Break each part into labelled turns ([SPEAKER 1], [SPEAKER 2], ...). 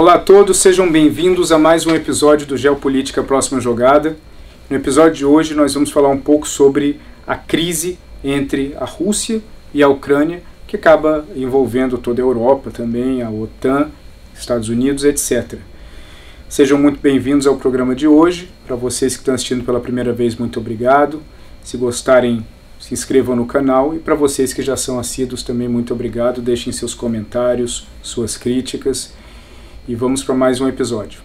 [SPEAKER 1] Olá a todos, sejam bem-vindos a mais um episódio do Geopolítica Próxima Jogada. No episódio de hoje nós vamos falar um pouco sobre a crise entre a Rússia e a Ucrânia, que acaba envolvendo toda a Europa também, a OTAN, Estados Unidos, etc. Sejam muito bem-vindos ao programa de hoje. Para vocês que estão assistindo pela primeira vez, muito obrigado. Se gostarem, se inscrevam no canal. E para vocês que já são assíduos também, muito obrigado. Deixem seus comentários, suas críticas. E vamos para mais um episódio.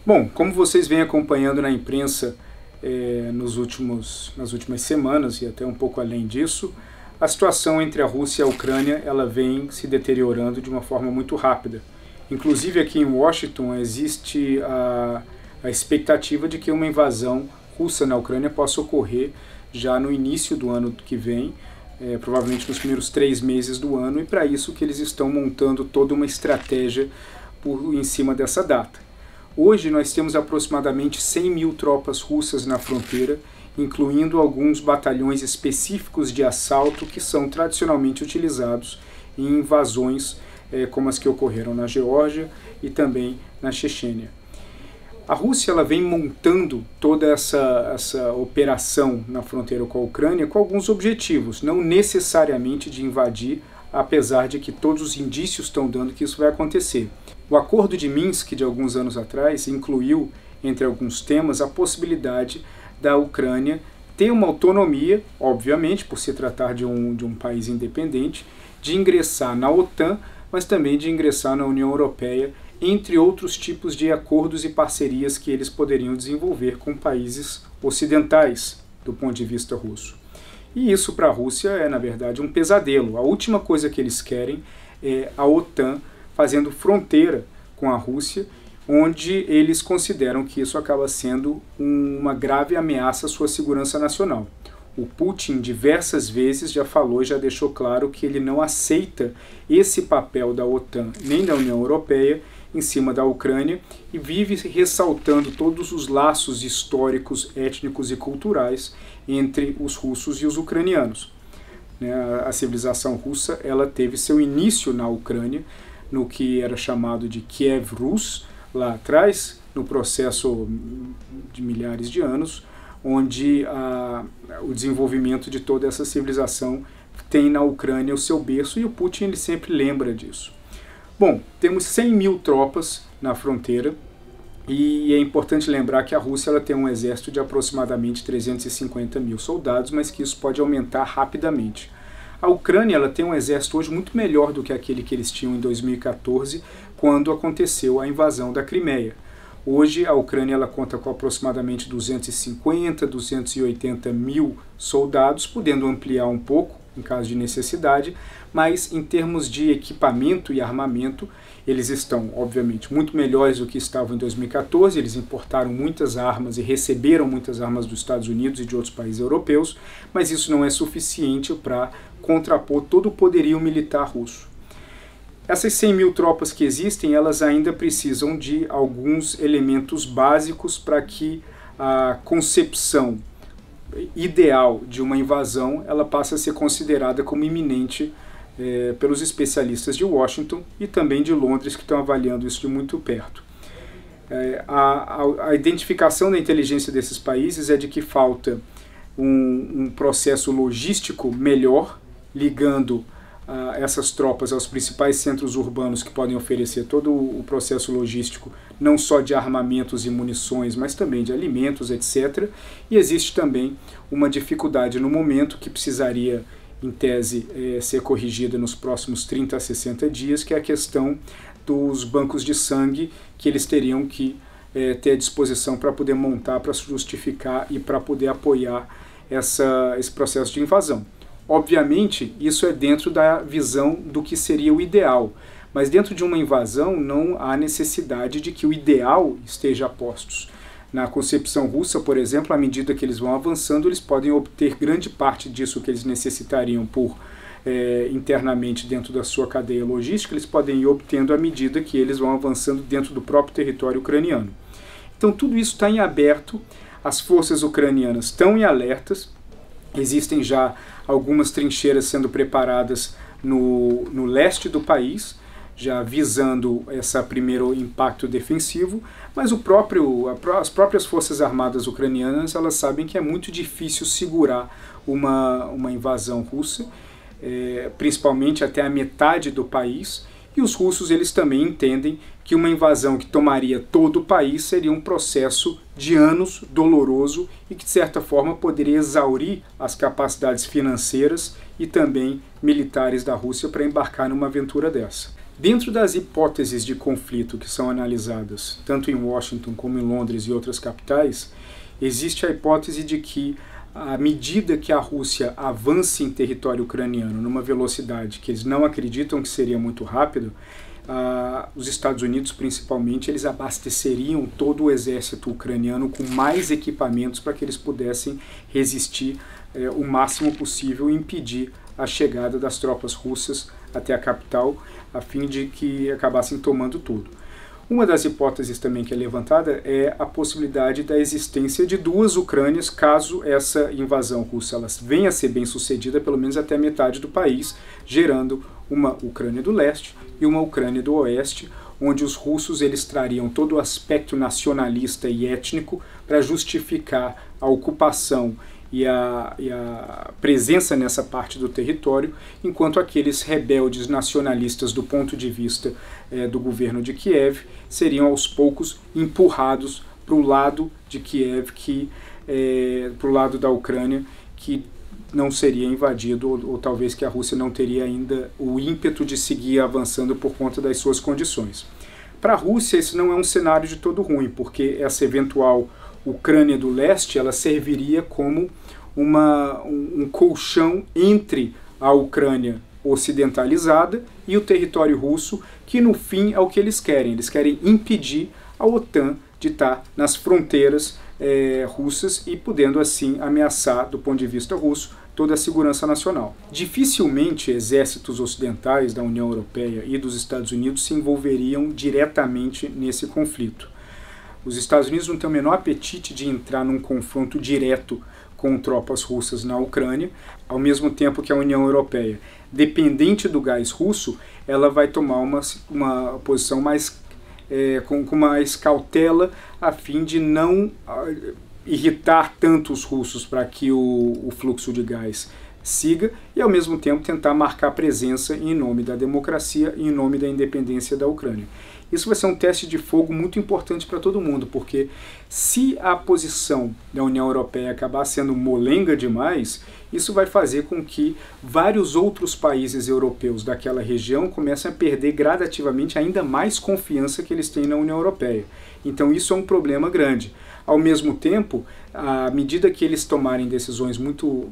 [SPEAKER 1] Bom, como vocês vêm acompanhando na imprensa nas últimas semanas e até um pouco além disso, a situação entre a Rússia e a Ucrânia ela vem se deteriorando de uma forma muito rápida. Inclusive aqui em Washington existe a expectativa de que uma invasão russa na Ucrânia possa ocorrer já no início do ano que vem, provavelmente nos primeiros 3 meses do ano, e para isso que eles estão montando toda uma estratégia em cima dessa data. Hoje nós temos aproximadamente 100 mil tropas russas na fronteira, incluindo alguns batalhões específicos de assalto que são tradicionalmente utilizados em invasões como as que ocorreram na Geórgia e também na Chechênia. A Rússia ela vem montando toda essa operação na fronteira com a Ucrânia com alguns objetivos, não necessariamente de invadir, apesar de que todos os indícios estão dando que isso vai acontecer. O Acordo de Minsk, de alguns anos atrás, incluiu, entre alguns temas, a possibilidade da Ucrânia ter uma autonomia, obviamente, por se tratar de um país independente, de ingressar na OTAN, mas também de ingressar na União Europeia, entre outros tipos de acordos e parcerias que eles poderiam desenvolver com países ocidentais, do ponto de vista russo. E isso para a Rússia é, na verdade, um pesadelo. A última coisa que eles querem é a OTAN fazendo fronteira com a Rússia, onde eles consideram que isso acaba sendo uma grave ameaça à sua segurança nacional. O Putin diversas vezes já falou, já deixou claro que ele não aceita esse papel da OTAN nem da União Europeia em cima da Ucrânia e vive ressaltando todos os laços históricos, étnicos e culturais entre os russos e os ucranianos. A civilização russa ela teve seu início na Ucrânia, no que era chamado de Kiev Rus, lá atrás, no processo de milhares de anos, onde o desenvolvimento de toda essa civilização tem na Ucrânia o seu berço, e o Putin ele sempre lembra disso. Bom, temos 100 mil tropas na fronteira, e é importante lembrar que a Rússia ela tem um exército de aproximadamente 350 mil soldados, mas que isso pode aumentar rapidamente. A Ucrânia ela tem um exército hoje muito melhor do que aquele que eles tinham em 2014, quando aconteceu a invasão da Crimeia. Hoje a Ucrânia ela conta com aproximadamente 250, 280 mil soldados, podendo ampliar um pouco em caso de necessidade, mas em termos de equipamento e armamento, eles estão, obviamente, muito melhores do que estavam em 2014, eles importaram muitas armas e receberam muitas armas dos Estados Unidos e de outros países europeus, mas isso não é suficiente para contrapor todo o poderio militar russo. Essas 100 mil tropas que existem, elas ainda precisam de alguns elementos básicos para que a concepção ideal de uma invasão ela passe a ser considerada como iminente pelos especialistas de Washington e também de Londres, que estão avaliando isso de muito perto. A identificação da inteligência desses países é de que falta um processo logístico melhor, ligando essas tropas aos principais centros urbanos que podem oferecer todo o processo logístico, não só de armamentos e munições, mas também de alimentos, etc. E existe também uma dificuldade no momento que precisaria, em tese, ser corrigida nos próximos 30 a 60 dias, que é a questão dos bancos de sangue que eles teriam que ter à disposição para poder montar, para justificar e para poder apoiar esse processo de invasão. Obviamente, isso é dentro da visão do que seria o ideal, mas dentro de uma invasão não há necessidade de que o ideal esteja a postos. Na concepção russa, por exemplo, à medida que eles vão avançando, eles podem obter grande parte disso que eles necessitariam internamente dentro da sua cadeia logística, eles podem ir obtendo à medida que eles vão avançando dentro do próprio território ucraniano. Então tudo isso está em aberto, as forças ucranianas estão em alertas, existem já algumas trincheiras sendo preparadas no leste do país, já visando esse primeiro impacto defensivo, mas as próprias forças armadas ucranianas, elas sabem que é muito difícil segurar uma invasão russa, principalmente até a metade do país, e os russos eles também entendem que uma invasão que tomaria todo o país seria um processo de anos, doloroso, e que de certa forma poderia exaurir as capacidades financeiras e também militares da Rússia para embarcar numa aventura dessa. Dentro das hipóteses de conflito que são analisadas, tanto em Washington como em Londres e outras capitais, existe a hipótese de que, à medida que a Rússia avance em território ucraniano numa velocidade que eles não acreditam que seria muito rápido, os Estados Unidos, principalmente, eles abasteceriam todo o exército ucraniano com mais equipamentos para que eles pudessem resistir o máximo possível e impedir a chegada das tropas russas até a capital, a fim de que acabassem tomando tudo. Uma das hipóteses também que é levantada é a possibilidade da existência de duas Ucrânias, caso essa invasão russa ela venha a ser bem sucedida, pelo menos até a metade do país, gerando uma Ucrânia do leste e uma Ucrânia do oeste, onde os russos eles trariam todo o aspecto nacionalista e étnico para justificar a ocupação e a presença nessa parte do território, enquanto aqueles rebeldes nacionalistas do ponto de vista do governo de Kiev seriam aos poucos empurrados para o lado de Kiev, para o lado da Ucrânia, que não seria invadido, ou talvez que a Rússia não teria ainda o ímpeto de seguir avançando por conta das suas condições. Para a Rússia isso não é um cenário de todo ruim, porque essa eventual Ucrânia do leste ela serviria como um colchão entre a Ucrânia ocidentalizada e o território russo, que no fim é o que eles querem. Eles querem impedir a OTAN de estar nas fronteiras russas e podendo assim ameaçar, do ponto de vista russo, toda a segurança nacional. Dificilmente exércitos ocidentais da União Europeia e dos Estados Unidos se envolveriam diretamente nesse conflito. Os Estados Unidos não têm o menor apetite de entrar num confronto direto com tropas russas na Ucrânia, ao mesmo tempo que a União Europeia, dependente do gás russo, ela vai tomar uma posição com mais cautela, a fim de não irritar tanto os russos para que o fluxo de gás siga e, ao mesmo tempo, tentar marcar presença em nome da democracia e em nome da independência da Ucrânia. Isso vai ser um teste de fogo muito importante para todo mundo, porque se a posição da União Europeia acabar sendo molenga demais, isso vai fazer com que vários outros países europeus daquela região comecem a perder gradativamente ainda mais confiança que eles têm na União Europeia. Então isso é um problema grande. Ao mesmo tempo, à medida que eles tomarem decisões muito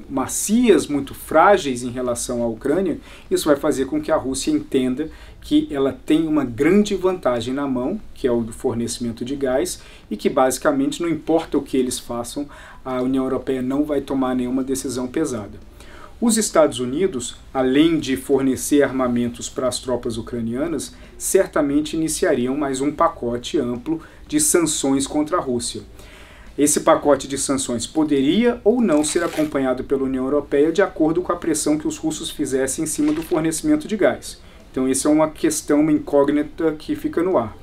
[SPEAKER 1] macias, muito frágeis em relação à Ucrânia, isso vai fazer com que a Rússia entenda que ela tem uma grande vantagem na mão, que é o do fornecimento de gás, e que basicamente não importa o que eles façam, a União Europeia não vai tomar nenhuma decisão pesada. Os Estados Unidos, além de fornecer armamentos para as tropas ucranianas, certamente iniciariam mais um pacote amplo de sanções contra a Rússia. Esse pacote de sanções poderia ou não ser acompanhado pela União Europeia de acordo com a pressão que os russos fizessem em cima do fornecimento de gás. Então essa é uma questão, uma incógnita que fica no ar.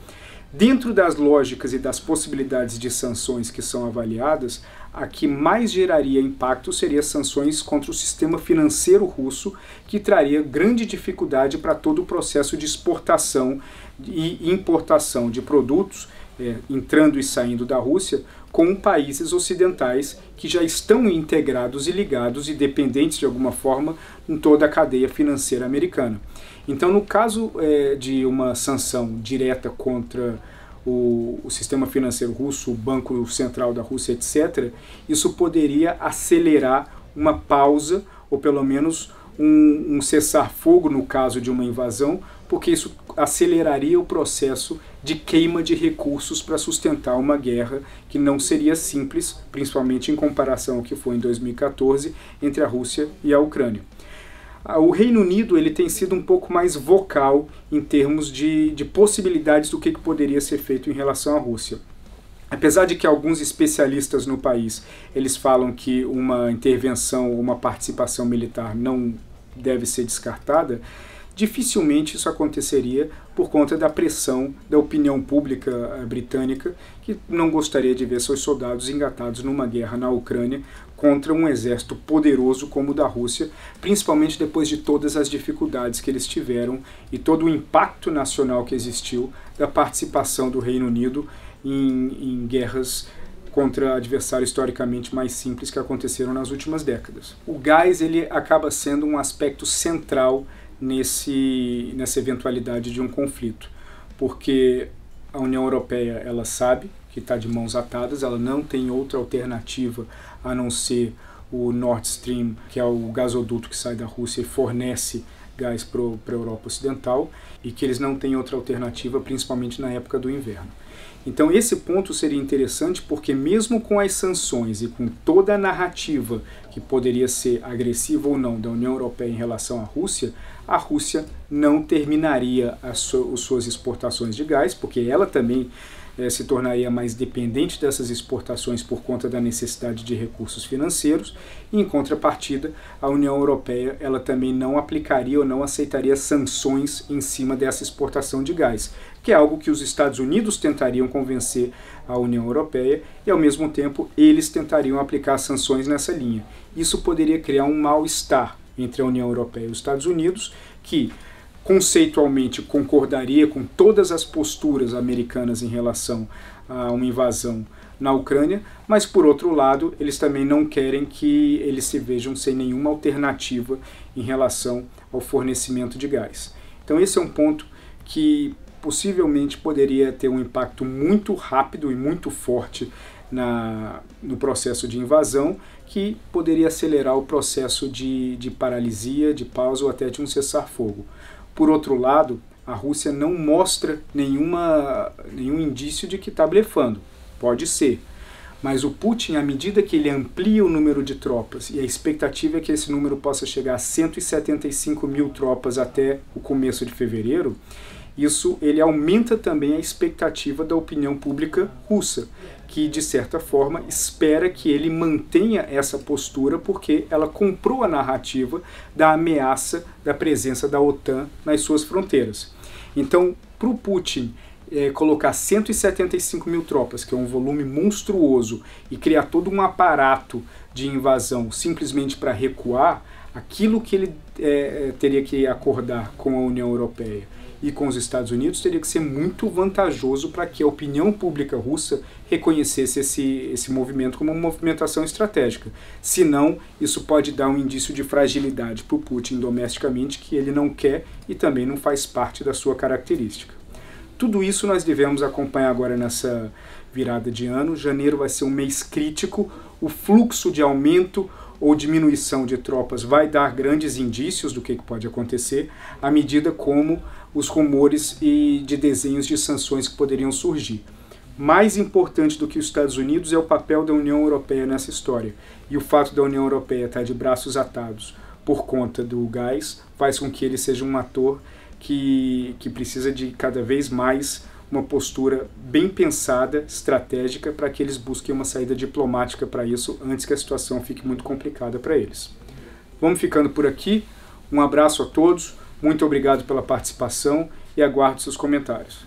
[SPEAKER 1] Dentro das lógicas e das possibilidades de sanções que são avaliadas, a que mais geraria impacto seria sanções contra o sistema financeiro russo, que traria grande dificuldade para todo o processo de exportação e importação de produtos entrando e saindo da Rússia, com países ocidentais que já estão integrados e ligados e dependentes de alguma forma em toda a cadeia financeira americana. Então, no caso de uma sanção direta contra o sistema financeiro russo, o Banco Central da Rússia, etc., isso poderia acelerar uma pausa, ou pelo menos um cessar-fogo no caso de uma invasão, porque isso aceleraria o processo de queima de recursos para sustentar uma guerra que não seria simples, principalmente em comparação ao que foi em 2014 entre a Rússia e a Ucrânia. O Reino Unido ele tem sido um pouco mais vocal em termos de possibilidades do que poderia ser feito em relação à Rússia. Apesar de que alguns especialistas no país eles falam que uma intervenção ou uma participação militar não deve ser descartada, dificilmente isso aconteceria por conta da pressão da opinião pública britânica, que não gostaria de ver seus soldados engatados numa guerra na Ucrânia contra um exército poderoso como o da Rússia, principalmente depois de todas as dificuldades que eles tiveram e todo o impacto nacional que existiu da participação do Reino Unido em guerras contra adversários historicamente mais simples que aconteceram nas últimas décadas. O gás ele acaba sendo um aspecto central nessa eventualidade de um conflito, porque a União Europeia ela sabe que está de mãos atadas, ela não tem outra alternativa a não ser o Nord Stream, que é o gasoduto que sai da Rússia e fornece gás para a Europa Ocidental, e que eles não têm outra alternativa, principalmente na época do inverno. Então esse ponto seria interessante porque mesmo com as sanções e com toda a narrativa que poderia ser agressiva ou não da União Europeia em relação à Rússia, a Rússia não terminaria as suas exportações de gás, porque ela também se tornaria mais dependente dessas exportações por conta da necessidade de recursos financeiros, e em contrapartida a União Europeia ela também não aplicaria ou não aceitaria sanções em cima dessa exportação de gás, que é algo que os Estados Unidos tentariam convencer a União Europeia e ao mesmo tempo eles tentariam aplicar sanções nessa linha. Isso poderia criar um mal-estar entre a União Europeia e os Estados Unidos, que conceitualmente concordaria com todas as posturas americanas em relação a uma invasão na Ucrânia, mas por outro lado eles também não querem que eles se vejam sem nenhuma alternativa em relação ao fornecimento de gás. Então esse é um ponto que possivelmente poderia ter um impacto muito rápido e muito forte no processo de invasão, que poderia acelerar o processo de paralisia, de pausa ou até de um cessar-fogo. Por outro lado, a Rússia não mostra nenhum indício de que está blefando. Pode ser. Mas o Putin, à medida que ele amplia o número de tropas, e a expectativa é que esse número possa chegar a 175 mil tropas até o começo de fevereiro, ele aumenta também a expectativa da opinião pública russa, que de certa forma espera que ele mantenha essa postura porque ela comprou a narrativa da ameaça da presença da OTAN nas suas fronteiras. Então, para o Putin colocar 175 mil tropas, que é um volume monstruoso, e criar todo um aparato de invasão simplesmente para recuar, aquilo que ele teria que acordar com a União Europeia e com os Estados Unidos teria que ser muito vantajoso para que a opinião pública russa reconhecesse esse movimento como uma movimentação estratégica. Senão, isso pode dar um indício de fragilidade para o Putin domesticamente, que ele não quer e também não faz parte da sua característica. Tudo isso nós devemos acompanhar agora nessa virada de ano. Janeiro vai ser um mês crítico, o fluxo de aumento ou diminuição de tropas vai dar grandes indícios do que pode acontecer, à medida como os rumores de desenhos de sanções que poderiam surgir. Mais importante do que os Estados Unidos é o papel da União Europeia nessa história. E o fato da União Europeia estar de braços atados por conta do gás faz com que ele seja um ator que precisa de cada vez mais uma postura bem pensada, estratégica, para que eles busquem uma saída diplomática para isso antes que a situação fique muito complicada para eles. Vamos ficando por aqui. Um abraço a todos, muito obrigado pela participação e aguardo seus comentários.